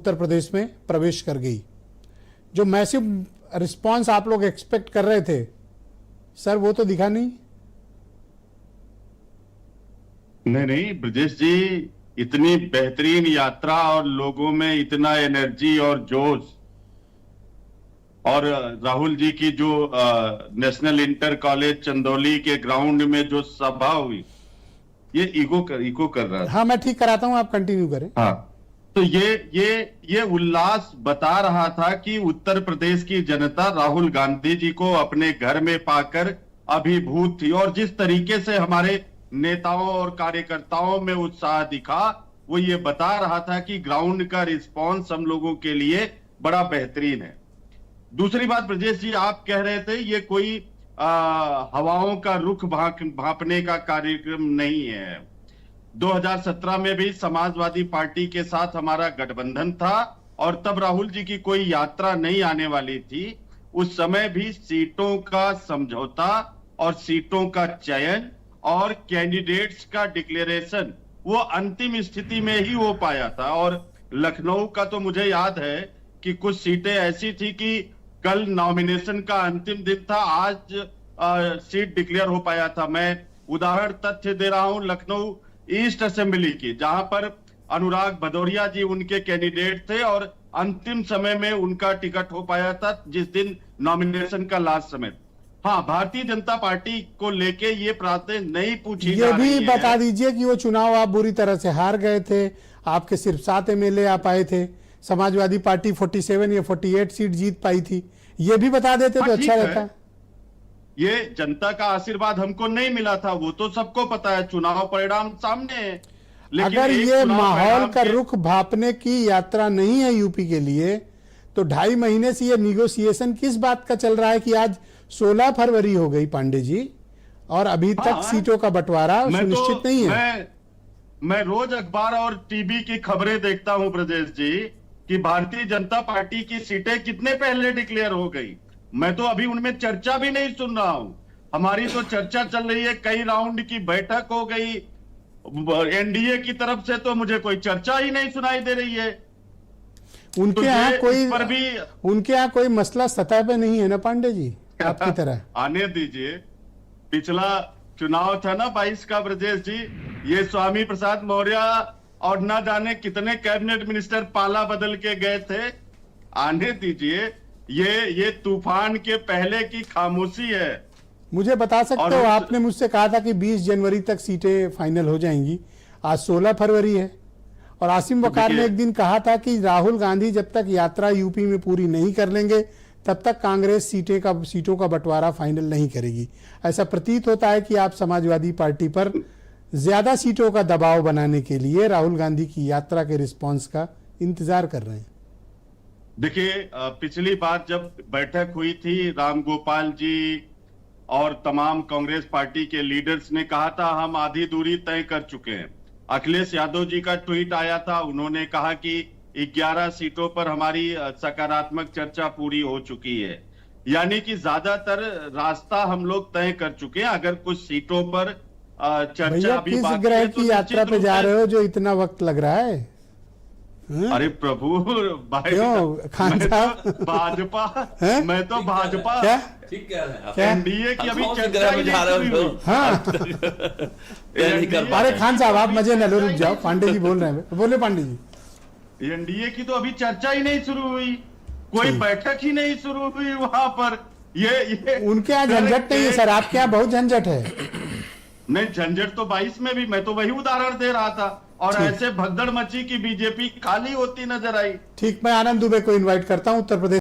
उत्तर प्रदेश में प्रवेश कर गई। जो मैसिव रिस्पांस आप लोग एक्सपेक्ट कर रहे थे सर, वो तो दिखा नहीं। नहीं ब्रजेश जी, इतनी बेहतरीन यात्रा और लोगों में इतना एनर्जी और जोश, और राहुल जी की जो नेशनल इंटर कॉलेज चंदौली के ग्राउंड में जो सभा हुई, ये इको कर रहा था। हाँ, मैं ठीक कराता हूं, आप कंटिन्यू करें। हाँ, तो ये उल्लास बता रहा था कि उत्तर प्रदेश की जनता राहुल गांधी जी को अपने घर में पाकर अभिभूत थी, और जिस तरीके से हमारे नेताओं और कार्यकर्ताओं में उत्साह दिखा, वो ये बता रहा था कि ग्राउंड का रिस्पांस हम लोगों के लिए बड़ा बेहतरीन है। दूसरी बात ब्रजेश जी, आप कह रहे थे ये कोई हवाओं का रुख भांपने का कार्यक्रम नहीं है। 2017 में भी समाजवादी पार्टी के साथ हमारा गठबंधन था, और तब राहुल जी की कोई यात्रा नहीं आने वाली थी। उस समय भी सीटों का समझौता और सीटों का चयन और कैंडिडेट्स का डिक्लेरेशन वो अंतिम स्थिति में ही हो पाया था। और लखनऊ का तो मुझे याद है कि कुछ सीटें ऐसी थी कि कल नॉमिनेशन का अंतिम दिन था, आज सीट डिक्लेयर हो पाया था। मैं उदाहरण तथ्य दे रहा हूं लखनऊ ईस्ट असेंबली की, जहां पर अनुराग भदौरिया जी उनके कैंडिडेट थे और अंतिम समय में उनका टिकट हो पाया था, जिस दिन नॉमिनेशन का लास्ट समय। हाँ, भारतीय जनता पार्टी को लेके ये बातें नहीं पूछी जा रही ये हैं। भी बता दीजिए कि वो चुनाव आप बुरी तरह से हार गए थे, आपके सिर्फ 7 एमएलए आ पाए थे, समाजवादी पार्टी 47 या 48 सीट जीत पाई थी। ये भी बता देते तो अच्छा रहता। ये जनता का आशीर्वाद हमको नहीं मिला था, वो तो सबको पता है, चुनाव परिणाम सामने है। लेकिन अगर ये माहौल का रुख भांपने की यात्रा नहीं है यूपी के लिए, तो 2.5 महीने से ये निगोशिएशन किस बात का चल रहा है कि आज 16 फरवरी हो गई पांडे जी, और अभी तक सीटों का बंटवारा सुनिश्चित नहीं है। मैं रोज अखबार और टीवी की खबरें देखता हूं ब्रजेश जी, कि भारतीय जनता पार्टी की सीटें कितने पहले डिक्लेयर हो गई। मैं तो अभी उनमें चर्चा भी नहीं सुन रहा हूं। हमारी तो चर्चा चल रही है, कई राउंड की बैठक हो गई, एनडीए की तरफ से तो मुझे कोई चर्चा ही नहीं सुनाई दे रही है। उनके यहाँ कोई मसला सतह पे नहीं है ना पांडे जी, आपकी तरह। आने दीजिए, पिछला चुनाव था ना 22 का ब्रजेश जी, ये स्वामी प्रसाद मौर्य और ना जाने कितने कैबिनेट मिनिस्टर पाला बदल के गए थे। आने दीजिए, ये तूफान के पहले की खामोशी है। मुझे बता सकते हो, आपने मुझसे कहा था कि 20 जनवरी तक सीटें फाइनल हो जाएंगी, आज 16 फरवरी है, और आसिम वकार ने एक दिन कहा था कि राहुल गांधी जब तक यात्रा यूपी में पूरी नहीं कर लेंगे तब तक कांग्रेस सीटों का बंटवारा फाइनल नहीं करेगी। ऐसा प्रतीत होता है कि आप समाजवादी पार्टी पर ज्यादा सीटों का दबाव बनाने के लिए राहुल गांधी की यात्रा के रिस्पांस का इंतजार कर रहे हैं। देखिए, पिछली बार जब बैठक हुई थी, राम गोपाल जी और तमाम कांग्रेस पार्टी के लीडर्स ने कहा था हम आधी दूरी तय कर चुके हैं। अखिलेश यादव जी का ट्वीट आया था, उन्होंने कहा कि 11 सीटों पर हमारी सकारात्मक चर्चा पूरी हो चुकी है। यानी कि ज्यादातर रास्ता हम लोग तय कर चुके हैं। अगर कुछ सीटों पर चर्चा अभी किस बाकी ग्रह है तो की यात्रा पे जा रहे हो जो इतना वक्त लग रहा है? अरे प्रभु भाई, खान साहब, भाजपा, मैं तो भाजपा क्या एनडीए की अभी चर्चा ही नहीं हुई। हाँ, अरे खान साहब आप मजे न लो, रुक जाओ, पांडे जी बोल रहे हैं, बोले पांडे जी। एनडीए की तो अभी चर्चा ही नहीं शुरू हुई, कोई बैठक ही नहीं शुरू हुई वहां पर। ये उनके यहाँ झंझट नहीं है सर, आपके यहाँ बहुत झंझट है। नहीं, झंझट तो 22 में भी, मैं तो वही उदाहरण दे रहा था, और ऐसे भगदड़ मची कि बीजेपी खाली होती नजर आई। ठीक, मैं आनंद दुबे को इनवाइट करता हूं उत्तर प्रदेश